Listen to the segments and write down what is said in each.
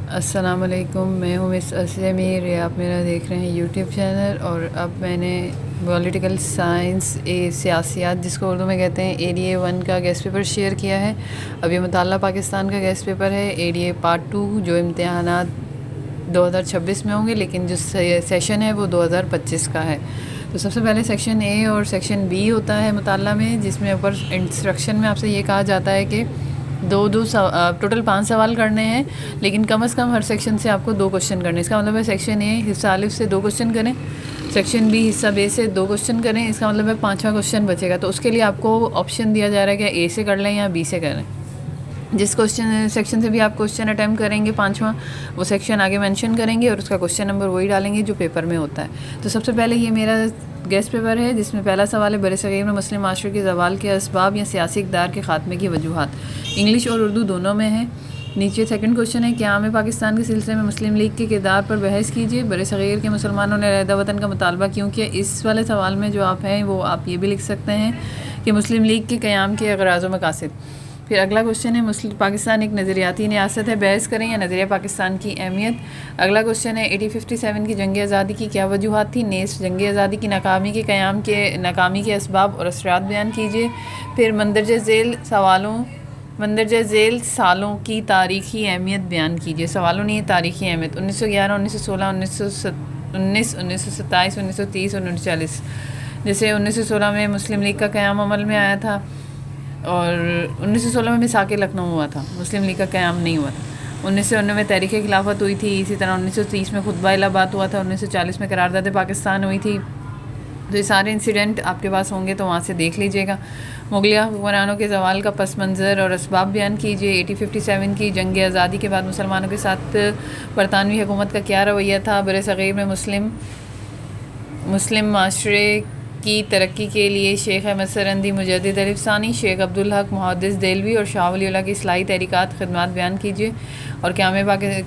السلام علیکم، میں ہوں مس اسیہ میر، یہ آپ میرا دیکھ رہے ہیں یوٹیوب چینل۔ اور اب میں نے پولیٹیکل سائنس سیاسیات جس کو اردو میں کہتے ہیں ADA 1 کا گیسٹ پیپر شیئر کیا ہے۔ اب یہ مطالعہ پاکستان کا گیسٹ پیپر ہے ADA پارٹ 2، جو امتحانات 2026 میں ہوں گے، لیکن جو سیشن ہے وہ 2025 کا ہے۔ تو سب سے پہلے سیکشن A اور سیکشن B ہوتا ہے مطالعہ میں، جس میں اوپر انسٹرکشن میں آپ سے یہ کہا جاتا ہے کہ ٹوٹل 5 سوال کرنے ہیں، لیکن کم از کم ہر سیکشن سے آپ کو 2 کوشچن کرنے ہیں۔ اس کا مطلب ہے سیکشن A حصہ الف سے 2 کوشچن کریں، سیکشن B حصہ B سے 2 کوشچن کریں۔ اس کا مطلب ہے 5واں کوشچن بچے گا، تو اس کے لیے آپ کو آپشن دیا جا رہا ہے کہ A سے کر لیں یا B سے کریں۔ جس سیکشن سے بھی آپ کوشچن اٹیمپٹ کریں گے 5واں، وہ سیکشن آگے مینشن کریں گے اور اس کا کوشچن نمبر وہی ڈالیں گے جو پیپر میں ہوتا ہے۔ تو سب سے پہلے یہ میرا گیسٹ پیپر ہے، جس میں پہلا سوال ہے برصغیر میں مسلم معاشرے کے زوال کے اسباب یا سیاسی اقدار کے خاتمے کی وجوہات۔ انگلش اور اردو دونوں میں ہے۔ نیچے سیکنڈ کوشچن ہے قیام پاکستان کے سلسلے میں مسلم لیگ کے کردار پر بحث کیجیے۔ برصغیر کے مسلمانوں نے علیحدہ وطن کا مطالبہ کیوں کیا؟ اس والے سوال میں جو آپ ہیں وہ آپ یہ بھی لکھ سکتے ہیں کہ مسلم لیگ کے قیام کے اغراض و مقاصد۔ پھر اگلا کوشچن ہے پاکستان ایک نظریاتی ریاست ہے، بحث کریں یا نظریہ پاکستان کی اہمیت۔ اگلا کوشچن ہے 1857 کی جنگ آزادی کی کیا وجوہات تھی؟ نیز جنگ آزادی کی ناکامی کے اسباب اور اثرات بیان کیجیے۔ پھر مندرجہ ذیل سالوں کی تاریخی اہمیت بیان کیجیے۔ سوالوں نہیں ہے، تاریخی اہمیت 1911، 1916، 1919، 1927، 1930 اور 1940۔ جیسے 1916 میں مسلم لیگ کا قیام عمل میں آیا تھا، اور 1916 میں میثاق لکھنؤ ہوا تھا، مسلم لیگ کا قیام نہیں ہوا تھا۔ 1919 میں تحریک خلافت ہوئی تھی، اسی طرح 1930 میں خطبہ الہ آباد ہوا تھا، 1940 میں قرارداد پاکستان ہوئی تھی۔ تو یہ سارے انسیڈنٹ آپ کے پاس ہوں گے تو وہاں سے دیکھ لیجئے گا۔ مغلیہ حکمرانوں کے زوال کا پس منظر اور اسباب بیان کیجیے۔ 1857 کی جنگ آزادی کے بعد مسلمانوں کے ساتھ برطانوی حکومت کا کیا رویہ تھا؟ برصغیر میں مسلم معاشرے کی ترقی کے لیے شیخ احمد سرہندی، مجدد الف ثانی، شیخ عبدالحق، محدث دہلوی اور شاہ ولی اللہ کی اصلاحی تحریکات خدمات بیان کیجیے۔ اور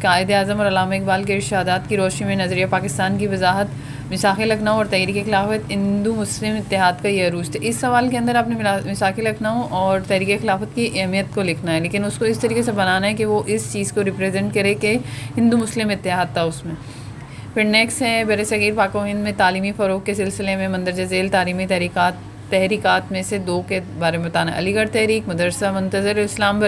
قائد اعظم اور علامہ اقبال کے ارشادات کی روشنی میں نظریہ پاکستان کی وضاحت۔ میثاق لکھنؤ اور تحریک خلافت ہندو مسلم اتحاد کا یہ عروج تھا۔ اس سوال کے اندر آپ نے میثاق لکھنؤ اور تحریک خلافت کی اہمیت کو لکھنا ہے، لیکن اس کو اس طریقے سے بنانا ہے کہ وہ اس چیز کو ریپریزنٹ کرے کہ ہندو مسلم اتحاد تھا اس میں۔ پھر نیکسٹ ہے برصغیر پاک و ہند میں تعلیمی فروغ کے سلسلے میں مندرجہ ذیل تعلیمی تحریکات میں سے 2 کے بارے میں بتانا۔ علی گڑھ تحریک، مدرسہ منتظر الاسلام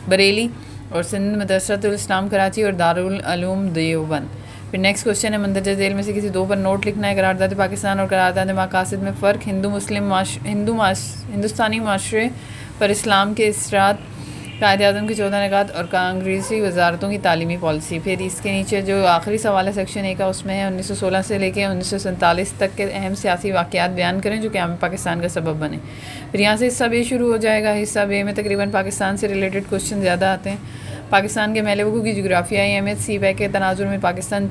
بریلی اور سندھ مدرسۃ الاسلام کراچی اور دارالعلوم دیوبند۔ پھر نیکسٹ کوشچن ہے مندرجہ ذیل میں سے کسی 2 پر نوٹ لکھنا ہے۔ قرارداد پاکستان اور قرارداد مقاصد میں فرق، ہندوستانی معاشرے پر اسلام کے اثرات، قائد اعظم کے 14 نکات اور کانگریسی وزارتوں کی تعلیمی پالیسی۔ پھر اس کے نیچے جو آخری سوال ہے سیکشن A کا، اس میں ہے 1916 سے لے کے 1947 تک کے اہم سیاسی واقعات بیان کریں جو قیام پاکستان کا سبب بنے۔ پھر یہاں سے حصہ B شروع ہو جائے گا۔ حصہ B میں تقریباً پاکستان سے ریلیٹڈ کوشچن زیادہ آتے ہیں۔ پاکستان کے محل وقوع کی جغرافیائی اہمیت، سی پیک کے تناظر میں پاکستان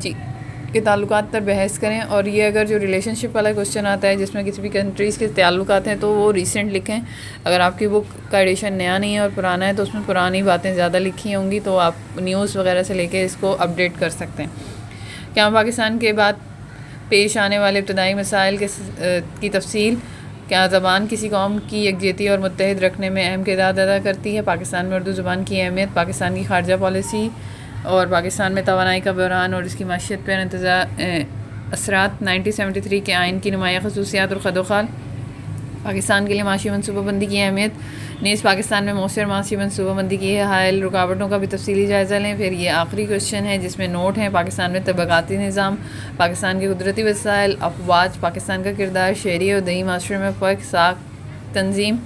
کے تعلقات پر بحث کریں۔ اور یہ اگر جو ریلیشن شپ والا کوشچن آتا ہے جس میں کسی بھی کنٹریز کے تعلقات ہیں تو وہ ریسنٹ لکھیں۔ اگر آپ کی بک کا ایڈیشن نیا نہیں ہے اور پرانا ہے تو اس میں پرانی باتیں زیادہ لکھی ہوں گی، تو آپ نیوز وغیرہ سے لے کے اس کو اپڈیٹ کر سکتے ہیں۔ کیا پاکستان کے بعد پیش آنے والے ابتدائی مسائل کی تفصیل؟ کیا زبان کسی قوم کی یکجہتی اور متحد رکھنے میں اہم کردار ادا کرتی ہے؟ پاکستان میں اردو زبان کی اہمیت، پاکستان کی خارجہ پالیسی اور پاکستان میں توانائی کا بحران اور اس کی معیشت پر اثرات۔ 1973 کے آئین کی نمایاں خصوصیات اور خد و خال۔ پاکستان کے لیے معاشی منصوبہ بندی کی اہمیت، نیز پاکستان میں مؤثر معاشی منصوبہ بندی کی حائل رکاوٹوں کا بھی تفصیلی جائزہ لیں۔ پھر یہ آخری کوشچن ہے جس میں نوٹ ہیں پاکستان میں طبقاتی نظام، پاکستان کے قدرتی وسائل، افواج، پاکستان کا کردار، شہری اور دیہی معاشرے میں فرق، ساکھ تنظیم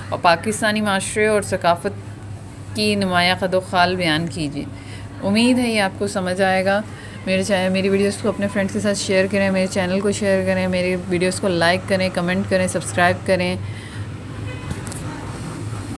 اور پاکستانی معاشرے اور ثقافت کی نمایاں خد و خال بیان کیجیے۔ امید ہے یہ آپ کو سمجھ آئے گا۔ میری ویڈیوز کو اپنے فرینڈس کے ساتھ شیئر کریں، میرے چینل کو شیئر کریں، میری ویڈیوز کو لائک کریں، کمنٹ کریں، سبسکرائب کریں۔